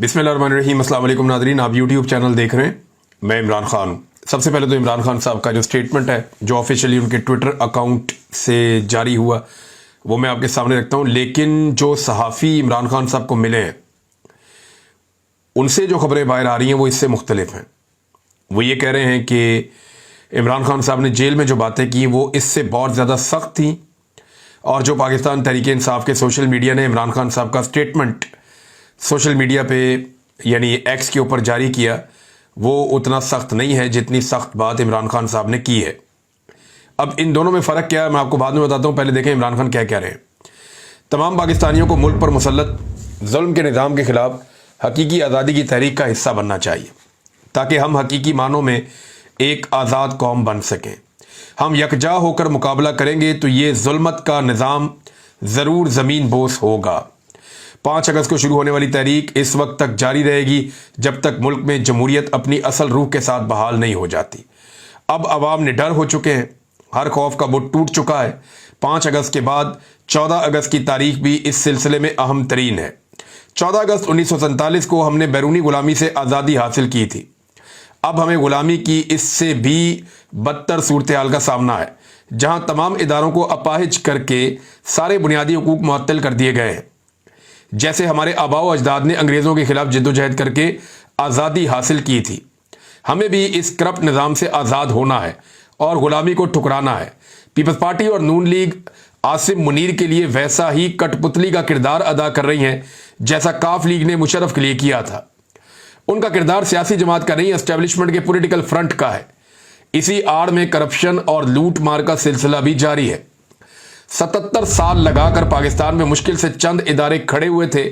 बिस्मिल्लाहिर्रहमानिर्रहीम। अस्सलाम वालेकुम नादरीन, आप यूट्यूब चैनल देख रहे हैं, मैं इमरान खान हूँ। सबसे पहले तो इमरान खान साहब का जो स्टेटमेंट है जो ऑफिशियली उनके ट्विटर अकाउंट से जारी हुआ वो मैं आपके सामने रखता हूँ। लेकिन जो सहाफ़ी इमरान खान साहब को मिले हैं उनसे जो खबरें बाहर आ रही हैं वो इससे मुख्तलिफ हैं। वो ये कह रहे हैं कि इमरान खान साहब ने जेल में जो बातें की वो इससे बहुत ज़्यादा सख्त थी, और जो पाकिस्तान तहरीक इंसाफ के सोशल मीडिया ने इमरान खान साहब का स्टेटमेंट सोशल मीडिया पे यानी एक्स के ऊपर जारी किया वो उतना सख्त नहीं है जितनी सख्त बात इमरान खान साहब ने की है। अब इन दोनों में फ़र्क क्या है मैं आपको बाद में बताता हूँ। पहले देखें इमरान खान क्या कह रहे हैं। तमाम पाकिस्तानियों को मुल्क पर मुसल्लत जुल्म के निज़ाम के ख़िलाफ़ हकीकी आज़ादी की तहरीक का हिस्सा बनना चाहिए, ताकि हम हकीकी मानों में एक आज़ाद कौम बन सकें। हम यकजा होकर मुकाबला करेंगे तो ये जुल्मत का निज़ाम ज़रूर ज़मीन बोस होगा। 5 अगस्त को शुरू होने वाली तहरीक इस वक्त तक जारी रहेगी जब तक मुल्क में जमहूरियत अपनी असल रूह के साथ बहाल नहीं हो जाती। अब अवाम निडर हो चुके हैं, हर खौफ का बुत टूट चुका है। 5 अगस्त के बाद 14 अगस्त की तारीख भी इस सिलसिले में अहम तरीन है। 14 अगस्त 1947 को हमने बैरूनी गुलामी से आज़ादी हासिल की थी। अब हमें गुलामी की इससे भी बदतर सूरत हाल का सामना है, जहां तमाम इदारों को अपाहिज करके सारे बुनियादी हुकूक मुअत्तल कर दिए गए हैं। जैसे हमारे आबाओ अजदाद ने अंग्रेज़ों के खिलाफ जद्दोजहद करके आज़ादी हासिल की थी, हमें भी इस करप्ट निज़ाम से आज़ाद होना है और ग़ुलामी को ठुकराना है। पीपल्स पार्टी और नून लीग आसिम मुनीर के लिए वैसा ही कठपुतली का किरदार अदा कर रही हैं जैसा काफ लीग ने मुशर्रफ के लिए किया था। उनका किरदार सियासी जमात का नहीं, एस्टेब्लिशमेंट के पॉलिटिकल फ्रंट का है। इसी आड़ में करप्शन और लूट मार का सिलसिला भी जारी है। 77 साल लगाकर पाकिस्तान में मुश्किल से चंद इदारे खड़े हुए थे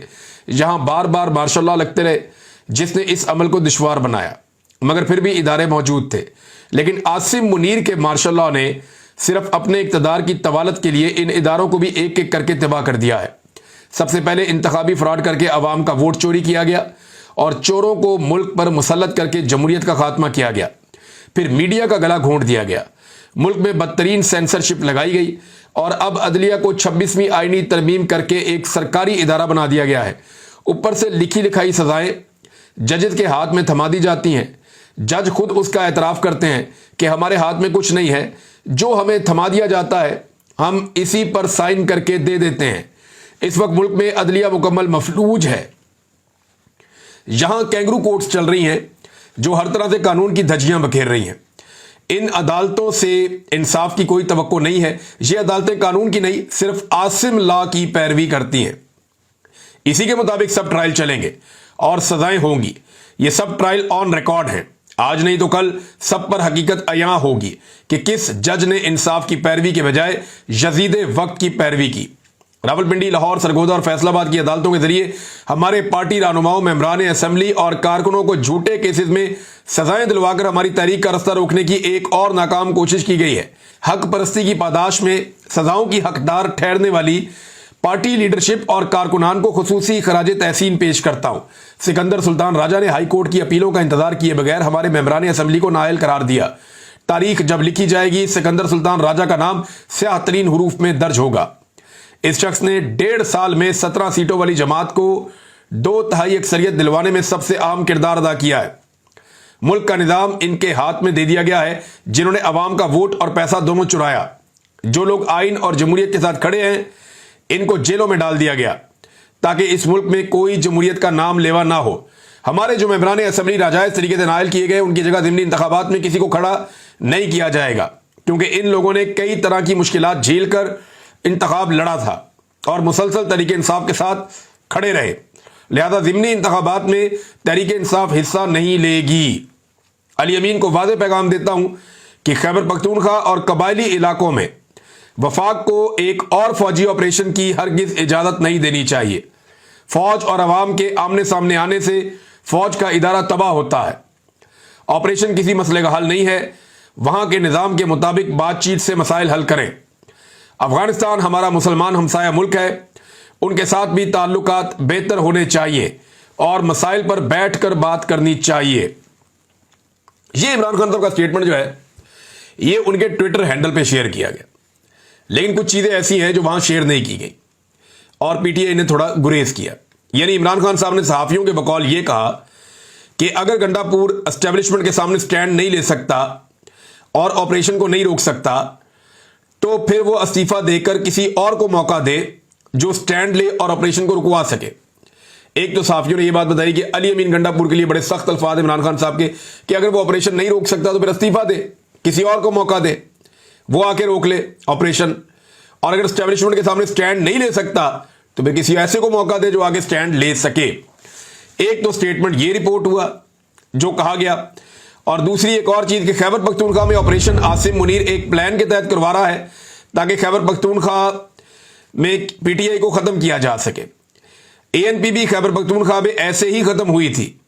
जहां बार बार मार्शल लॉ लगते रहे, जिसने इस अमल को दुश्वार बनाया, मगर फिर भी इदारे मौजूद थे। लेकिन आसिम मुनीर के मार्शल लॉ ने सिर्फ अपने इक़्तिदार की तवालत के लिए इन इदारों को भी एक एक करके तबाह कर दिया है। सबसे पहले इंतखाबी फ्रॉड करके अवाम का वोट चोरी किया गया और चोरों को मुल्क पर मुसल्लत करके जमहूरियत का खात्मा किया गया। फिर मीडिया का गला घोंट दिया गया, मुल्क में बदतरीन सेंसरशिप लगाई गई और अब अदलिया को 26वीं आईनी तरमीम करके एक सरकारी इदारा बना दिया गया है। ऊपर से लिखी लिखाई सजाएं जजेस के हाथ में थमा दी जाती हैं। जज खुद उसका एतराफ़ करते हैं कि हमारे हाथ में कुछ नहीं है, जो हमें थमा दिया जाता है हम इसी पर साइन करके दे देते हैं। इस वक्त मुल्क में अदलिया मुकम्मल मफलूज है। यहां कैंगरू कोर्ट्स चल रही हैं जो हर तरह से कानून की धज्जियां बखेर रही हैं। इन अदालतों से इंसाफ की कोई तवक्को नहीं है। ये अदालतें कानून की नहीं, सिर्फ आसिम लॉ की पैरवी करती हैं। इसी के मुताबिक सब ट्रायल चलेंगे और सजाएं होंगी। ये सब ट्रायल ऑन रिकॉर्ड हैं। आज नहीं तो कल सब पर हकीकत अयां होगी कि किस जज ने इंसाफ की पैरवी के बजाय यजीद वक्त की पैरवी की। रावलपिंडी, लाहौर, सरगोदा और फैसलाबाद की अदालतों के जरिए हमारे पार्टी रहनुमाओं, मेंबरान असेंबली और कारकुनों को झूठे केसेस में सजाएं दिलवाकर हमारी तहरीक का रास्ता रोकने की एक और नाकाम कोशिश की गई है। हक परस्ती की पादाश में सजाओं की हकदार ठहरने वाली पार्टी लीडरशिप और कारकुनान को खुसूसी खराज तहसीन पेश करता हूं। सिकंदर सुल्तान राजा ने हाई कोर्ट की अपीलों का इंतजार किए बगैर हमारे मेंबरान असेंबली को नाअहल करार दिया। तारीख जब लिखी जाएगी सिकंदर सुल्तान राजा का नाम स्याह तरीन हुरूफ में दर्ज होगा। इस शख्स ने 1.5 साल में 17 सीटों वाली जमात को 2/3 अक्सरियत दिलवाने में सबसे अहम किरदार अदा किया है। मुल्क का निजाम इनके हाथ में दे दिया गया है, जिन्होंने अवाम का वोट और पैसा दोनों चुराया। जो लोग आइन और जमहूरियत के साथ खड़े हैं इनको जेलों में डाल दिया गया ताकि इस मुल्क में कोई जमहूरियत का नाम लेवा ना हो। हमारे जो मेंबरान असेंबली नाजायज तरीके से नाअहल किए गए उनकी जगह ज़िमनी इंतखाबात में किसी को खड़ा नहीं किया जाएगा, क्योंकि इन लोगों ने कई तरह की मुश्किलात झेल कर इंतखाब लड़ा था और मुसलसल तरीके इंसाफ के साथ खड़े रहे। लिहाजा ज़िमनी इंतखाबात में तहरीक इंसाफ हिस्सा नहीं लेगी। अली अमीन को वाज़ेह पैगाम देता हूं कि खैबर पख्तूनख्वा और कबायली इलाकों में वफाक को एक और फौजी ऑपरेशन की हरगिज इजाज़त नहीं देनी चाहिए। फौज और अवाम के आमने सामने आने से फौज का इदारा तबाह होता है। ऑपरेशन किसी मसले का हल नहीं है, वहां के निज़ाम के मुताबिक बातचीत से मसाइल हल करें। अफगानिस्तान हमारा मुसलमान हमसाया मुल्क है, उनके साथ भी ताल्लुकात बेहतर होने चाहिए और मसाइल पर बैठकर बात करनी चाहिए। ये इमरान खान साहब का स्टेटमेंट जो है ये उनके ट्विटर हैंडल पे शेयर किया गया, लेकिन कुछ चीज़ें ऐसी हैं जो वहां शेयर नहीं की गई और पीटीआई ने थोड़ा गुरेज किया। यानी इमरान खान साहब ने सहाफियों के बकौल ये कहा कि अगर गंडापुर एस्टेब्लिशमेंट के सामने स्टैंड नहीं ले सकता और ऑपरेशन को नहीं रोक सकता तो फिर वो इस्तीफा देकर किसी और को मौका दे जो स्टैंड ले और ऑपरेशन को रुकवा सके। एक तो सहाफियों ने यह बात बताई कि अली अमीन गंडापुर के लिए बड़े सख्त अल्फाज इमरान खान साहब के कि अगर वो ऑपरेशन नहीं रोक सकता तो फिर इस्तीफा दे, किसी और को मौका दे, वो आके रोक ले ऑपरेशन, और अगर एस्टेब्लिशमेंट के सामने स्टैंड नहीं ले सकता तो फिर किसी ऐसे को मौका दे जो आगे स्टैंड ले सके। एक तो स्टेटमेंट ये रिपोर्ट हुआ जो कहा गया, और दूसरी एक और चीज कि खैबर पख्तूनख्वा में ऑपरेशन आसिम मुनीर एक प्लान के तहत करवा रहा है ताकि खैबर पख्तूनख्वा में पीटीआई को खत्म किया जा सके। एएनपी भी खैबर पख्तूनख्वा में ऐसे ही खत्म हुई थी,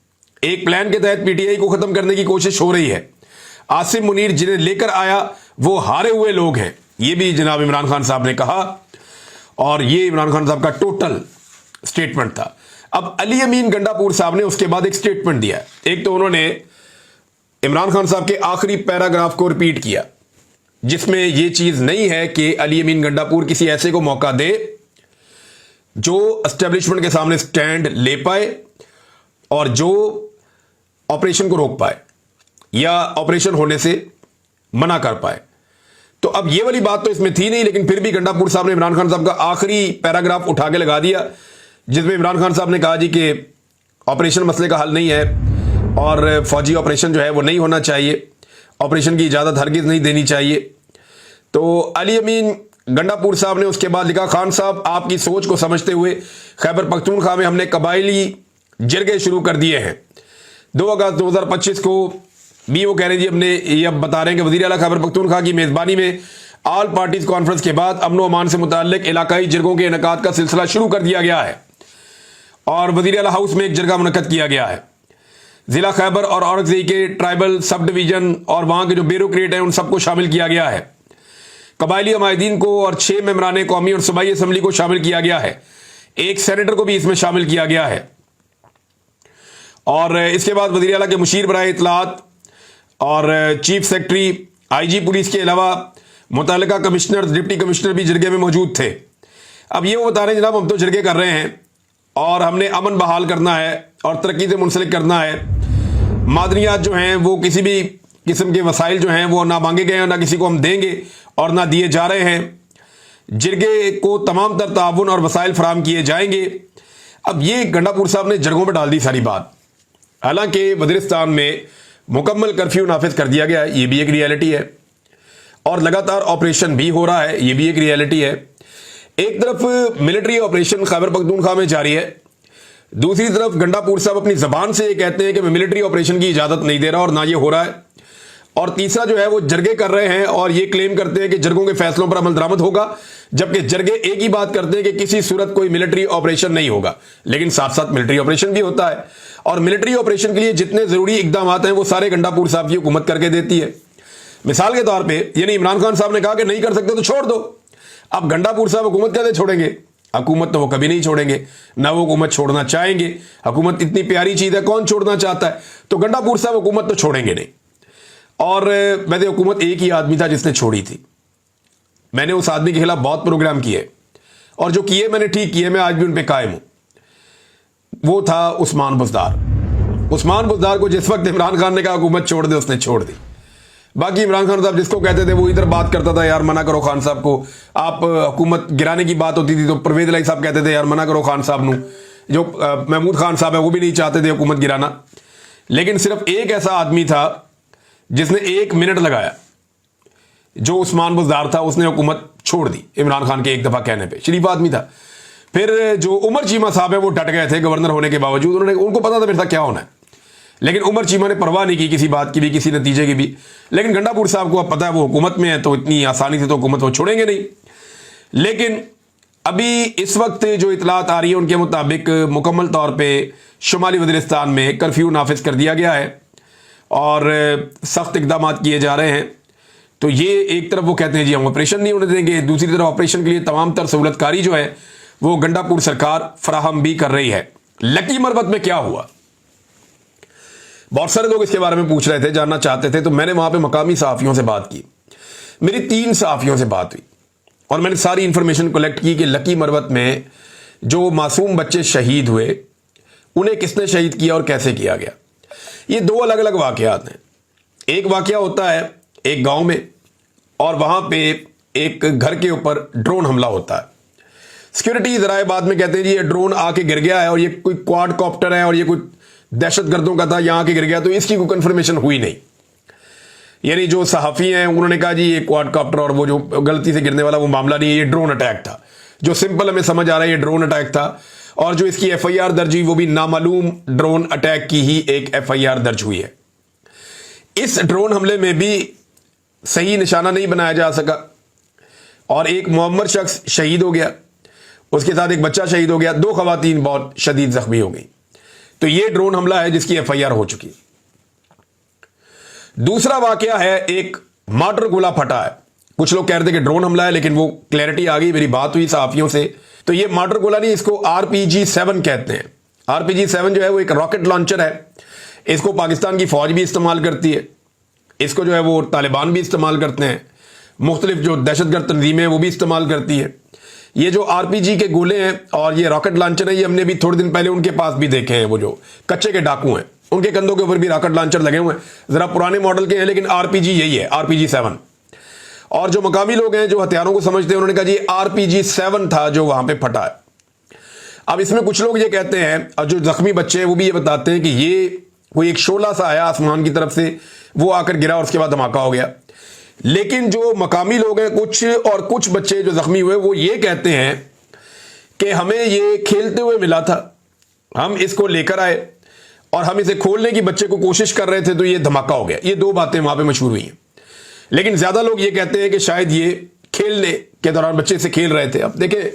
एक प्लान के तहत पीटीआई को खत्म करने की कोशिश हो रही है। आसिम मुनीर जिन्हें लेकर आया वो हारे हुए लोग हैं, ये भी जनाब इमरान खान साहब ने कहा, और ये इमरान खान साहब का टोटल स्टेटमेंट था। अब अली अमीन गंडापुर साहब ने उसके बाद एक स्टेटमेंट दिया। एक तो उन्होंने इमरान खान साहब के आखिरी पैराग्राफ को रिपीट किया जिसमें यह चीज नहीं है कि अली अमीन गंडापुर किसी ऐसे को मौका दे जो एस्टेब्लिशमेंट के सामने स्टैंड ले पाए और जो ऑपरेशन को रोक पाए या ऑपरेशन होने से मना कर पाए। तो अब ये वाली बात तो इसमें थी नहीं, लेकिन फिर भी गंडापुर साहब ने इमरान खान साहब का आखिरी पैराग्राफ उठा के लगा दिया जिसमें इमरान खान साहब ने कहा जी कि ऑपरेशन मसले का हल नहीं है और फौजी ऑपरेशन जो है वो नहीं होना चाहिए, ऑपरेशन की इजाज़त हरगिज़ नहीं देनी चाहिए। तो अली अमीन गंडापुर साहब ने उसके बाद लिखा, खान साहब आपकी सोच को समझते हुए खैबर पख्तूनख्वा में हमने कबायली जरगे शुरू कर दिए हैं। 2 अगस्त 2025 को भी वो कह रहे हैं जी हमने ये अब बता रहे हैं कि वज़ीर आला खैबर पख्तूनख्वा की मेज़बानी में ऑल पार्टीज कॉन्फ्रेंस के बाद अमन व अमान से मुताल्लिक इलाकाई जरगों के इनेकाद का सिलसिला शुरू कर दिया गया है और वज़ीर आला हाउस में एक जरगा मुनक्कद किया गया है। ज़िला खैबर और औरंगज़ेब के ट्राइबल सब डिवीज़न और वहाँ के जो ब्यूरोक्रेट हैं उन सबको शामिल किया गया है। कबायली अमायदीन को और 6 मेंबरान कौमी और सूबाई असम्बली को शामिल किया गया है। एक सेनेटर को भी इसमें शामिल किया गया है। और इसके बाद वज़ीर आला के मुशीर बराए इत्तलात और चीफ सेक्रेटरी आईजी पुलिस के अलावा मुतल्लिका कमिश्नर डिप्टी कमिश्नर भी जरगे में मौजूद थे। अब ये वो बता रहे हैं जनाब हम तो जरगे कर रहे हैं और हमने अमन बहाल करना है और तरक्की से मुंसलिक करना है। मादनियात जो हैं वो किसी भी किस्म के वसाइल जो हैं वो ना मांगे गए हैं, ना किसी को हम देंगे और ना दिए जा रहे हैं। जरगे को तमाम तर ताउन और वसाइल फराम किए जाएंगे। अब ये गंडापुर साहब ने जरगों में डाल दी सारी बात। हालांकि वज़ीरिस्तान में मुकम्मल कर्फ्यू नाफिज कर दिया गया है, ये भी एक रियलिटी है, और लगातार ऑपरेशन भी हो रहा है, ये भी एक रियलिटी है। एक तरफ मिलिट्री ऑपरेशन खैबर पख्तूनख्वा में जारी है, दूसरी तरफ गंडापुर साहब अपनी जबान से ये कहते हैं कि मैं मिलिट्री ऑपरेशन की इजाजत नहीं दे रहा और ना ये हो रहा है, और तीसरा जो है वो जरगे कर रहे हैं और ये क्लेम करते हैं कि जरगों के फैसलों पर अमल दरामद होगा, जबकि जरगे एक ही बात करते हैं कि किसी सूरत कोई मिलिट्री ऑपरेशन नहीं होगा। लेकिन साथ साथ मिलिट्री ऑपरेशन भी होता है और मिलिट्री ऑपरेशन के लिए जितने जरूरी इकदाम हैं वो सारे गंडापुर साहब की हुकूमत करके देती है। मिसाल के तौर पर यानी इमरान खान साहब ने कहा कि नहीं कर सकते तो छोड़ दो। अब गंडापुर साहब हुकूमत कैसे छोड़ेंगे? हुकूमत तो वो कभी नहीं छोड़ेंगे, ना वो हुकूमत छोड़ना चाहेंगे। हुकूमत इतनी प्यारी चीज है, कौन छोड़ना चाहता है? तो गंडापुर साहब हुकूमत तो छोड़ेंगे नहीं। और वैसे हुकूमत एक ही आदमी था जिसने छोड़ी थी। मैंने उस आदमी के खिलाफ बहुत प्रोग्राम किए और जो किए मैंने ठीक किए, मैं आज भी उन पर कायम हूं। वो था उस्मान बुज़दार। उस्मान बुज़दार को जिस वक्त इमरान खान ने कहा हुकूमत छोड़ दे, उसने छोड़ दी। बाकी इमरान खान साहब जिसको कहते थे वो इधर बात करता था, यार मना करो खान साहब को। आप हुकूमत गिराने की बात होती थी तो परवेज इलाही साहब कहते थे यार मना करो खान साहब नू। जो महमूद खान साहब है वो भी नहीं चाहते थे हुकूमत गिराना। लेकिन सिर्फ एक ऐसा आदमी था जिसने 1 मिनट लगाया, जो उस्मान बुज़दार था। उसने हुकूमत छोड़ दी इमरान खान के एक दफा कहने पे। शरीफ आदमी था। फिर जो उमर चीमा साहब है वो डट गए थे गवर्नर होने के बावजूद। उनको पता था मेरे साथ क्या होना है, लेकिन उमर चीमा ने परवाह नहीं की किसी बात की भी, किसी नतीजे की भी। लेकिन गंडापुर साहब को अब पता है वो हुकूमत में है तो इतनी आसानी से तो हुकूमत वो छोड़ेंगे नहीं। लेकिन अभी इस वक्त जो इतलात आ रही है उनके मुताबिक मुकम्मल तौर पर शुमाली वज़ीरिस्तान में कर्फ्यू नाफिज कर दिया गया है और सख्त इकदाम किए जा रहे हैं। तो ये एक तरफ वो कहते हैं जी हम ऑपरेशन नहीं होने देंगे, दूसरी तरफ ऑपरेशन के लिए तमाम तर सहूलतकारी जो है वो गंडापुर सरकार फराहम भी कर रही है। लकी मरबत में क्या हुआ? बहुत सारे लोग इसके बारे में पूछ रहे थे, जानना चाहते थे। तो मैंने वहां पे मकामी सहाफियों से बात की। मेरी 3 सहाफियों से बात हुई और मैंने सारी इंफॉर्मेशन कलेक्ट की कि लकी मरबत में जो मासूम बच्चे शहीद हुए उन्हें किसने शहीद किया और कैसे किया गया। ये दो अलग अलग वाकयात हैं। एक वाकया होता है एक गांव में और वहां पे एक घर के ऊपर ड्रोन हमला होता है। सिक्योरिटी जराए बाद में कहते हैं जी ये ड्रोन आके गिर गया है और ये कोई क्वाड कॉप्टर है और ये कोई दहशतगर्दों का था, यहां आके गिर गया, तो इसकी कोई कंफर्मेशन हुई नहीं। यानी जो सहाफ़ी हैं उन्होंने कहा जी ये क्वाड कॉप्टर और वो जो गलती से गिरने वाला वो मामला नहीं है, ये ड्रोन अटैक था। जो सिंपल हमें समझ आ रहा है ये ड्रोन अटैक था, और जो इसकी एफआईआर दर्ज हुई वो भी नामालूम ड्रोन अटैक की ही एक एफआईआर दर्ज हुई है। इस ड्रोन हमले में भी सही निशाना नहीं बनाया जा सका और एक मुअम्मर शख्स शहीद हो गया, उसके साथ एक बच्चा शहीद हो गया, 2 खवातीन बहुत शदीद जख्मी हो गई। तो ये ड्रोन हमला है जिसकी एफआईआर हो चुकी। दूसरा वाकया है एक मार्टर गोला फटा है। कुछ लोग कह रहे थे कि ड्रोन हमला है, लेकिन वो क्लैरिटी आ गई, मेरी बात हुई सहाफियों से, तो ये मार्टर गोला नहीं, इसको RPG-7 कहते हैं। RPG-7 जो है वो एक रॉकेट लॉन्चर है। इसको पाकिस्तान की फौज भी इस्तेमाल करती है, इसको जो है वो तालिबान भी इस्तेमाल करते हैं, मुख्तलिफ जो दहशतगर्द तंजीमें वो भी इस्तेमाल करती है। ये जो RPG के गोले हैं और ये रॉकेट लॉन्चर है, ये हमने भी थोड़े दिन पहले उनके पास भी देखे हैं। वो जो कच्चे के डाकू हैं उनके कंधों के ऊपर भी रॉकेट लॉन्चर लगे हुए हैं, जरा पुराने मॉडल के हैं, लेकिन RPG यही है, RPG-7। और जो मकामी लोग हैं जो हथियारों को समझते हैं उन्होंने कहा जी RPG-7 था जो वहां पे फटा है। अब इसमें कुछ लोग ये कहते हैं, और जो जख्मी बच्चे हैं वो भी ये बताते हैं कि ये कोई एक शोला सा आया आसमान की तरफ से, वो आकर गिरा और उसके बाद धमाका हो गया। लेकिन जो मकामी लोग हैं कुछ बच्चे जो जख्मी हुए वो ये कहते हैं कि हमें ये खेलते हुए मिला था, हम इसको लेकर आए और हम इसे खोलने की बच्चे को कोशिश कर रहे थे तो ये धमाका हो गया। ये 2 बातें वहां पे मशहूर हुई हैं, लेकिन ज्यादा लोग ये कहते हैं कि शायद ये खेलने के दौरान बच्चे से खेल रहे थे। अब देखें,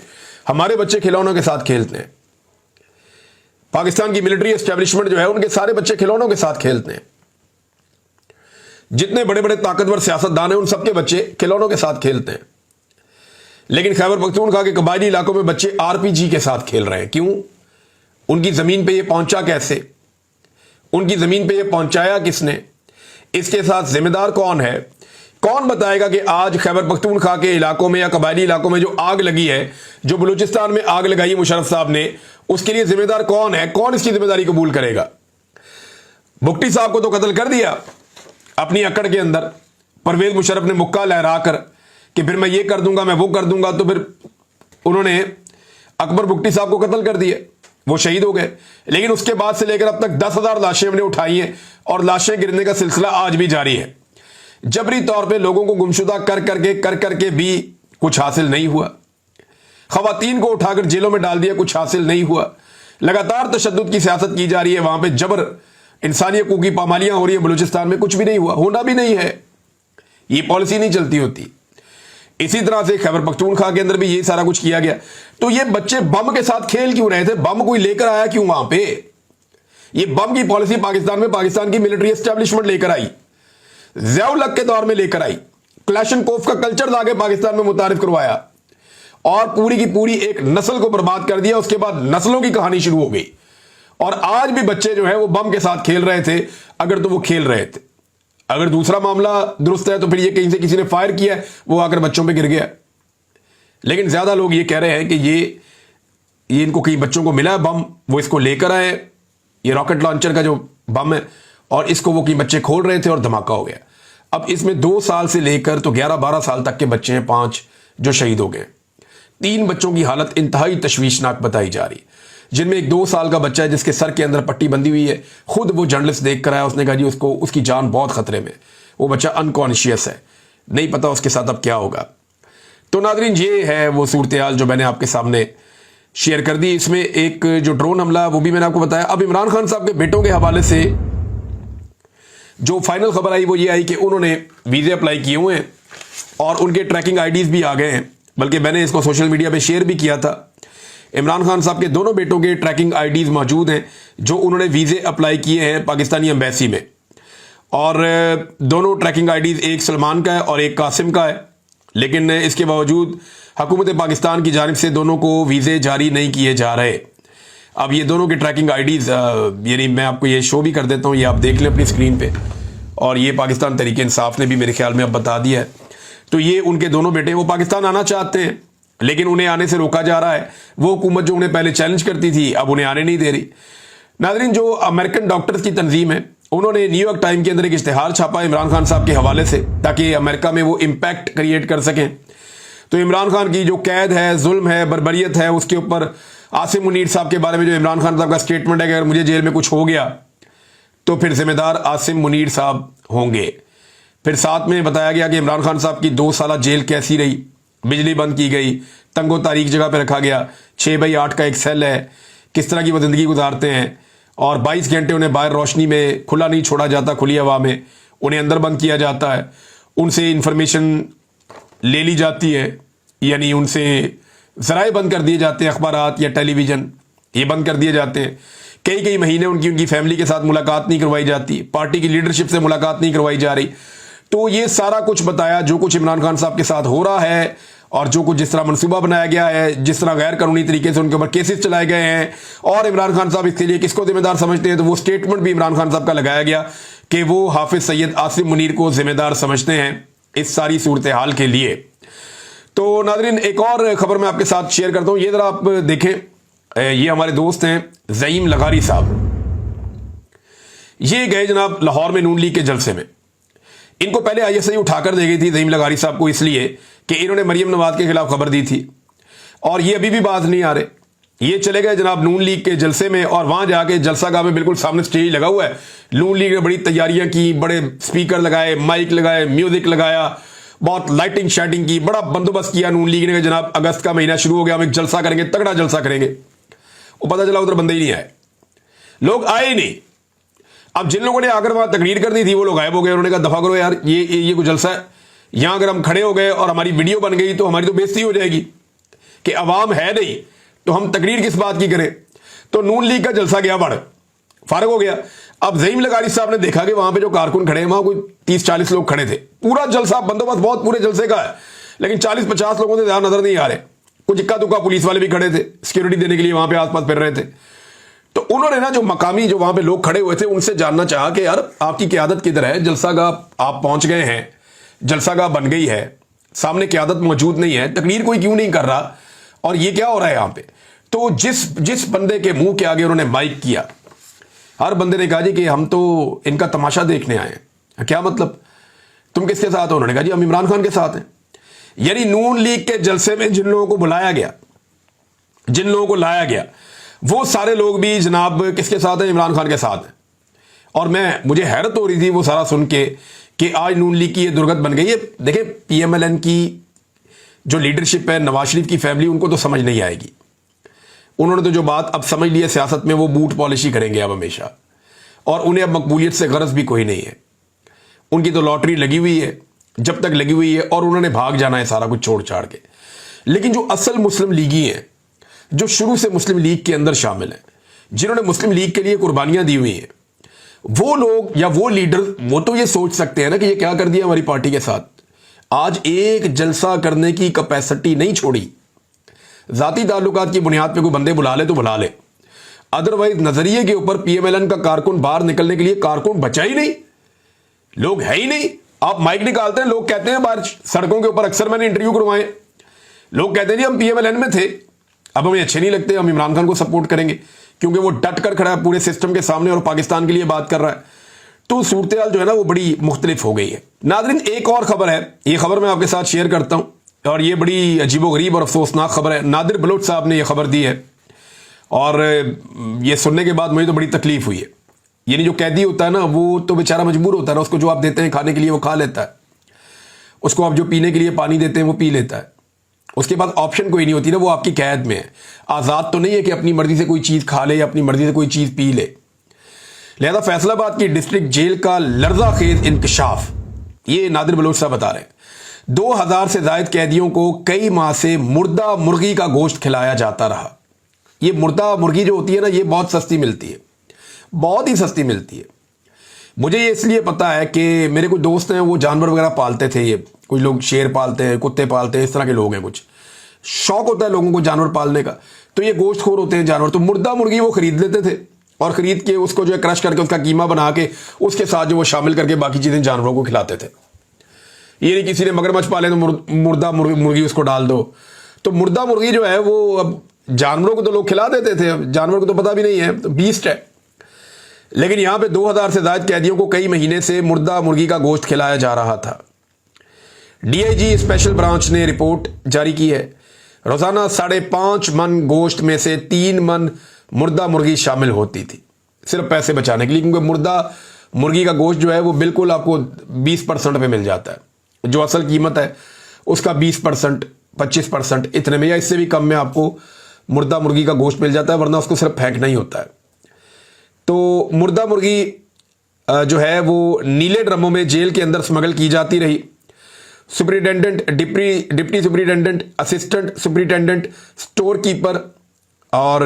हमारे बच्चे खिलौनों के साथ खेलते हैं, पाकिस्तान की मिलिट्री एस्टेब्लिशमेंट जो है उनके सारे बच्चे खिलौनों के साथ खेलते हैं। जितने बड़े बड़े ताकतवर सियासतदान हैं उन सबके बच्चे खिलौनों के साथ खेलते हैं। लेकिन खैबर पख्तूनख्वा के कबायली इलाकों में बच्चे RPG के साथ खेल रहे हैं। क्यों? उनकी जमीन पे ये पहुंचा कैसे? उनकी जमीन पे ये पहुंचाया किसने? इसके साथ जिम्मेदार कौन है? कौन बताएगा कि आज खैबर पख्तूनख्वा के इलाकों में या कबायली इलाकों में जो आग लगी है, जो बलूचिस्तान में आग लगाई मुशर्रफ साहब ने, उसके लिए जिम्मेदार कौन है? कौन इसकी जिम्मेदारी कबूल करेगा? भुट्टी साहब को तो कत्ल कर दिया अपनी अकड़ के अंदर, परवेज मुशर्रफ ने मुक्का लहरा कर कि फिर मैं ये कर दूंगा, मैं वो कर दूंगा, तो फिर उन्होंने अकबर भुट्टी साहब को कत्ल कर दिया, वो शहीद हो गए। लेकिन उसके बाद से लेकर अब तक 10,000 लाशें हमने उठाई हैं और लाशें गिरने का सिलसिला आज भी जारी है। जबरी तौर पे लोगों को गुमशुदा कर करके भी कुछ हासिल नहीं हुआ। खवातीन को उठाकर जेलों में डाल दिया, कुछ हासिल नहीं हुआ। लगातार तशद्दुद की सियासत की जा रही है, वहां पे जबर इंसानी हकूक की पामालियां हो रही है। बलूचिस्तान में कुछ भी नहीं हुआ, होना भी नहीं है, ये पॉलिसी नहीं चलती होती। इसी तरह से खैबर पख्तूनख्वा के अंदर भी ये सारा कुछ किया गया। तो ये बच्चे बम के साथ खेल क्यों रहे थे? बम कोई लेकर आया क्यों वहां पे? ये बम की पॉलिसी पाकिस्तान में पाकिस्तान की मिलिट्री एस्टेब्लिशमेंट लेकर आई, ज़िया-उल-हक के दौर में लेकर आई, क्लैशनकोफ का कल्चर लाके पाकिस्तान में मुतारिफ करवाया और पूरी की पूरी एक नस्ल को बर्बाद कर दिया। उसके बाद नस्लों की कहानी शुरू हो गई और आज भी बच्चे जो है वो बम के साथ खेल रहे थे, अगर तो वो खेल रहे थे। अगर दूसरा मामला दुरुस्त है तो फिर ये कहीं से किसी ने फायर किया, वो आकर बच्चों पे गिर गया। लेकिन ज्यादा लोग ये कह रहे हैं कि ये इनको कई बच्चों को मिला है बम, वो इसको लेकर आए, ये रॉकेट लॉन्चर का जो बम है, और इसको वो कई बच्चे खोल रहे थे और धमाका हो गया। अब इसमें 2 साल से लेकर तो 11-12 साल तक के बच्चे हैं, 5 जो शहीद हो गए। 3 बच्चों की हालत इंतहाई तशवीशनाक बताई जा रही, जिनमें एक 2 साल का बच्चा है जिसके सर के अंदर पट्टी बंधी हुई है। खुद वो जर्नलिस्ट देख कर आया, उसने कहा जी उसकी जान बहुत खतरे में, वो बच्चा अनकॉन्शियस है, नहीं पता उसके साथ अब क्या होगा। तो नाज़रीन, ये है वो सूरत-ए-हाल जो मैंने आपके सामने शेयर कर दी। इसमें एक जो ड्रोन हमला वो भी मैंने आपको बताया। अब इमरान खान साहब के बेटों के हवाले से जो फाइनल खबर आई वो ये आई कि उन्होंने वीज़े अप्लाई किए हुए हैं और उनके ट्रैकिंग आईडीज़ भी आ गए हैं, बल्कि मैंने इसको सोशल मीडिया पे शेयर भी किया था। इमरान खान साहब के दोनों बेटों के ट्रैकिंग आईडीज़ मौजूद हैं जो उन्होंने वीज़े अप्लाई किए हैं पाकिस्तानी एम्बेसी में, और दोनों ट्रैकिंग आईडीज़ एक सलमान का है और एक कासिम का है। लेकिन इसके बावजूद हुकूमत पाकिस्तान की जानिब से दोनों को वीज़े जारी नहीं किए जा रहे। अब ये दोनों की ट्रैकिंग आईडीज़ यानी मैं आपको ये शो भी कर देता हूँ, ये आप देख लें अपनी स्क्रीन पे, और ये पाकिस्तान तहरीक इंसाफ ने भी मेरे ख्याल में अब बता दिया है। तो ये उनके दोनों बेटे वो पाकिस्तान आना चाहते हैं, लेकिन उन्हें आने से रोका जा रहा है। वो हुकूमत जो उन्हें पहले चैलेंज करती थी अब उन्हें आने नहीं दे रही। नाज़रीन, जो अमेरिकन डॉक्टर्स की तंजीम है उन्होंने न्यूयॉर्क टाइम के अंदर एक इश्तिहार छापा इमरान खान साहब के हवाले से, ताकि अमेरिका में वो इम्पैक्ट क्रिएट कर सकें। तो इमरान खान की जो कैद है, जुल्म है, बर्बरियत है, उसके ऊपर आसिम मुनीर साहब के बारे में जो इमरान खान साहब का स्टेटमेंट है कि अगर मुझे जेल में कुछ हो गया तो फिर जिम्मेदार आसिम मुनीर साहब होंगे। फिर साथ में बताया गया कि इमरान खान साहब की 2 साल जेल कैसी रही, बिजली बंद की गई, तंगो तारीख जगह पे रखा गया, 6x8 का एक सेल है, किस तरह की वो ज़िंदगी गुजारते हैं, और 22 घंटे उन्हें बाहर रोशनी में खुला नहीं छोड़ा जाता, खुली हवा में उन्हें अंदर बंद किया जाता है, उनसे इंफॉर्मेशन ले ली जाती है, यानी उनसे ज़राए बंद कर दिए जाते हैं, अखबारात या टेलीविज़न ये बंद कर दिए जाते हैं। कई महीने उनकी फैमिली के साथ मुलाकात नहीं करवाई जाती, पार्टी की लीडरशिप से मुलाकात नहीं करवाई जा रही। तो ये सारा कुछ बताया जो कुछ इमरान खान साहब के साथ हो रहा है, और जो कुछ जिस तरह मनसूबा बनाया गया है, जिस तरह गैर कानूनी तरीके से उनके ऊपर केसेस चलाए गए हैं, और इमरान खान साहब इसके लिए किसको जिम्मेदार समझते हैं। तो वो स्टेटमेंट भी इमरान खान साहब का लगाया गया कि वो हाफिज सैयद आसिम मुनीर को जिम्मेदार समझते हैं इस सारी सूरत हाल के लिए। तो नाज़रीन, एक और खबर मैं आपके साथ शेयर करता हूँ, ये जरा आप देखें। ये हमारे दोस्त हैं ज़ईम लगारी साहब, ये गए जनाब लाहौर में नून लीग के जलसे में। इनको पहले ISI उठाकर दे गई थी ज़ईम लगारी साहब को, इसलिए कि इन्होंने मरियम नवाज के खिलाफ खबर दी थी, और ये अभी भी बात नहीं आ रहे। ये चले गए जनाब नून लीग के जलसे में, और वहां जाके जलसा गाह में बिल्कुल सामने स्टेज लगा हुआ है, नून लीग ने बड़ी तैयारियां की, बड़े स्पीकर लगाए, माइक लगाए, म्यूजिक लगाया, बहुत लाइटिंग शाइटिंग की, बड़ा बंदोबस्त किया नून लीग ने। जनाब अगस्त का महीना शुरू हो गया, हम एक जलसा करेंगे, तगड़ा जलसा करेंगे। वो पता चला उधर बंदे ही नहीं आए, लोग आए ही नहीं। अब जिन लोगों ने आकर वहां तकरीर कर दी थी वो लोग गायब हो गए। उन्होंने कहा दफा करो यार, ये कोई जलसा है, यहां अगर हम खड़े हो गए और हमारी वीडियो बन गई तो हमारी तो बेइज्जती हो जाएगी कि अवाम है नहीं, तो हम तकरीर किस बात की करें। तो नून लीग का जलसा गया बढ़, फारग हो गया। अब ज़ईम लगारी साहब ने देखा कि वहां पे जो कारकुन खड़े हैं, वहां कोई 30-40 लोग खड़े थे, पूरा जलसा बंदोबस्त बहुत पूरे जलसे का है, लेकिन 40-50 लोगों से ज्यादा नजर नहीं आ रहे। कुछ इक्का दुक्का पुलिस वाले भी खड़े थे सिक्योरिटी देने के लिए, वहां पे आसपास फिर रहे थे। तो उन्होंने ना जो मकामी जो वहां पे लोग खड़े हुए थे उनसे जानना चाहा कि यार आपकी क़यादत किधर है, जलसा गाह आप पहुंच गए हैं, जलसा गाह बन गई है, सामने क़यादत मौजूद नहीं है, तकरीर कोई क्यों नहीं कर रहा, और ये क्या हो रहा है यहाँ पे। तो जिस बंदे के मुंह के आगे उन्होंने माइक किया, हर बंदे ने कहा जी कि हम तो इनका तमाशा देखने आए हैं। क्या मतलब, तुम किसके साथ हो? उन्होंने कहा जी हम इमरान खान के साथ हैं। यानी नून लीग के जलसे में जिन लोगों को बुलाया गया, जिन लोगों को लाया गया, वो सारे लोग भी जनाब किसके साथ हैं? इमरान खान के साथ हैं। और मुझे हैरत हो रही थी वो सारा सुन के कि आज नून लीग की ये दुर्गत बन गई है। देखें, PMLN की जो लीडरशिप है, नवाज शरीफ की फैमिली, उनको तो समझ नहीं आएगी। उन्होंने तो जो बात अब समझ ली है सियासत में, वो बूट पॉलिशी करेंगे अब हमेशा, और उन्हें अब मकबूलियत से गरज भी कोई नहीं है। उनकी तो लॉटरी लगी हुई है, जब तक लगी हुई है, और उन्होंने भाग जाना है सारा कुछ छोड़ छाड़ के। लेकिन जो असल मुस्लिम लीगी हैं, जो शुरू से मुस्लिम लीग के अंदर शामिल हैं, जिन्होंने मुस्लिम लीग के लिए कुर्बानियां दी हुई हैं, वो लोग या वो लीडर, वो तो ये सोच सकते हैं ना कि ये क्या कर दिया हमारी पार्टी के साथ। आज एक जलसा करने की कैपेसिटी नहीं छोड़ी। जाती ताल्लुकात की बुनियाद पे कोई बंदे बुला ले तो बुला ले, अदरवाइज नजरिए के ऊपर PMLN का कारकुन बाहर निकलने के लिए कारकुन बचा ही नहीं, लोग है ही नहीं। आप माइक निकालते हैं, लोग कहते हैं बाहर सड़कों के ऊपर, अक्सर मैंने इंटरव्यू करवाए, लोग कहते हैं जी हम PMLN में थे, अब हमें अच्छे नहीं लगते, हम इमरान खान को सपोर्ट करेंगे, क्योंकि वो डट कर खड़ा है पूरे सिस्टम के सामने और पाकिस्तान के लिए बात कर रहा है। तो सूरत हाल जो है ना वो बड़ी मुख्तलिफ हो गई है। नाज़रीन, एक और खबर है, ये खबर मैं आपके साथ शेयर करता हूँ, और ये बड़ी अजीबोगरीब और अफसोसनाक खबर है। नादिर बलोच साहब ने यह खबर दी है, और ये सुनने के बाद मुझे तो बड़ी तकलीफ हुई है। यानी जो कैदी होता है ना, वो तो बेचारा मजबूर होता है ना, उसको जो आप देते हैं खाने के लिए वो खा लेता है, उसको आप जो पीने के लिए पानी देते हैं वो पी लेता है, उसके बाद ऑप्शन कोई नहीं होती ना, वो आपकी कैद में है। आज़ाद तो नहीं है कि अपनी मर्जी से कोई चीज़ खा ले या अपनी मर्जी से कोई चीज़ पी ले। लिहाजा फैसलाबाद की डिस्ट्रिक्ट जेल का लर्ज़ाखेज़ इंकशाफ, ये नादिर बलोच साहब बता रहे हैं, 2000 से ज़ायद कैदियों को कई माह से मुर्दा मुर्गी का गोश्त खिलाया जाता रहा। ये मुर्दा मुर्गी जो होती है ना, ये बहुत सस्ती मिलती है, बहुत ही सस्ती मिलती है। मुझे ये इसलिए पता है कि मेरे कुछ दोस्त हैं, वो जानवर वगैरह पालते थे, ये कुछ लोग शेर पालते हैं, कुत्ते पालते हैं, इस तरह के लोग हैं, कुछ शौक होता है लोगों को जानवर पालने का, तो ये गोश्तखोर होते हैं जानवर। तो मुर्दा मुर्गी वो खरीद लेते थे, और खरीद के उसको जो है क्रश करके उसका कीमा बना के उसके साथ जो वो शामिल करके बाकी चीज़ें जानवरों को खिलाते थे। ये नहीं किसी ने मगरमच्छ पाले तो मुर्दा मुर्गी उसको डाल दो, तो मुर्दा मुर्गी जो है वो अब जानवरों को तो लोग खिला देते थे, अब जानवर को तो पता भी नहीं है, तो बीस्ट है। लेकिन यहां पे 2000 से ज्यादा कैदियों को कई महीने से मुर्दा मुर्गी का गोश्त खिलाया जा रहा था। डीआईजी स्पेशल ब्रांच ने रिपोर्ट जारी की है। रोजाना 5.5 मन गोश्त में से 3 मन मुर्दा मुर्गी शामिल होती थी, सिर्फ पैसे बचाने के लिए, क्योंकि मुर्दा मुर्गी का गोश्त जो है वो बिल्कुल आपको 20% पे मिल जाता है, जो असल कीमत है उसका 20%, 25% इतने में या इससे भी कम में आपको मुर्दा मुर्गी का गोश्त मिल जाता है, वरना उसको सिर्फ फेंकना ही होता है। तो मुर्दा मुर्गी जो है वो नीले ड्रमों में जेल के अंदर स्मगल की जाती रही। Superintendent, deputy superintendent, assistant superintendent, store keeper और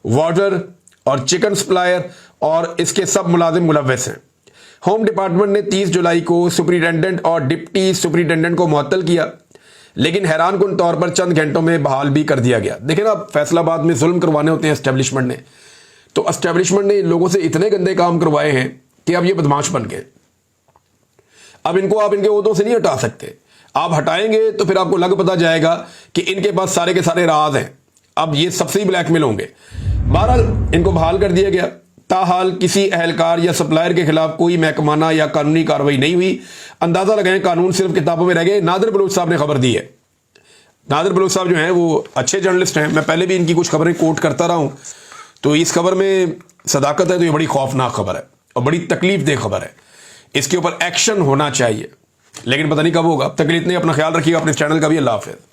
वार्डर और चिकन सप्लायर और इसके सब मुलाजिम मुलव्वस हैं। होम डिपार्टमेंट ने 30 जुलाई को सुपरिटेंडेंट और डिप्टी सुपरिटेंडेंट को मुअत्तल किया, लेकिन हैरानकुन तौर पर चंद घंटों में बहाल भी कर दिया गया। देखिए ना, फैसलाबाद में जुल्म करवाने होते हैं एस्टेब्लिशमेंट ने, तो एस्टेब्लिशमेंट ने लोगों से इतने गंदे काम करवाए हैं कि अब ये बदमाश बन गए। अब इनको आप इनके ओहदों से नहीं हटा सकते। आप हटाएंगे तो फिर आपको लग पता जाएगा कि इनके पास सारे के सारे राज हैं, अब ये सबसे ही ब्लैकमेल होंगे। बहरहाल इनको बहाल कर दिया गया। ताहाल किसी अहलकार या सप्लायर के खिलाफ कोई महकमाना या कानूनी कार्रवाई नहीं हुई। अंदाजा लगाएं, कानून सिर्फ किताबों में रह गए। नादिर बलूच साहब ने खबर दी है। नादिर बलूच साहब जो हैं वो अच्छे जर्नलिस्ट हैं, मैं पहले भी इनकी कुछ खबरें कोट करता रहा हूं, तो इस खबर में सदाकत है, तो ये बड़ी खौफनाक खबर है और बड़ी तकलीफ दे खबर है। इसके ऊपर एक्शन होना चाहिए, लेकिन पता नहीं कब होगा। अब तक के लिए इतने, अपना ख्याल रखिएगा, अपने चैनल का भी। अल्लाह हाफिज़।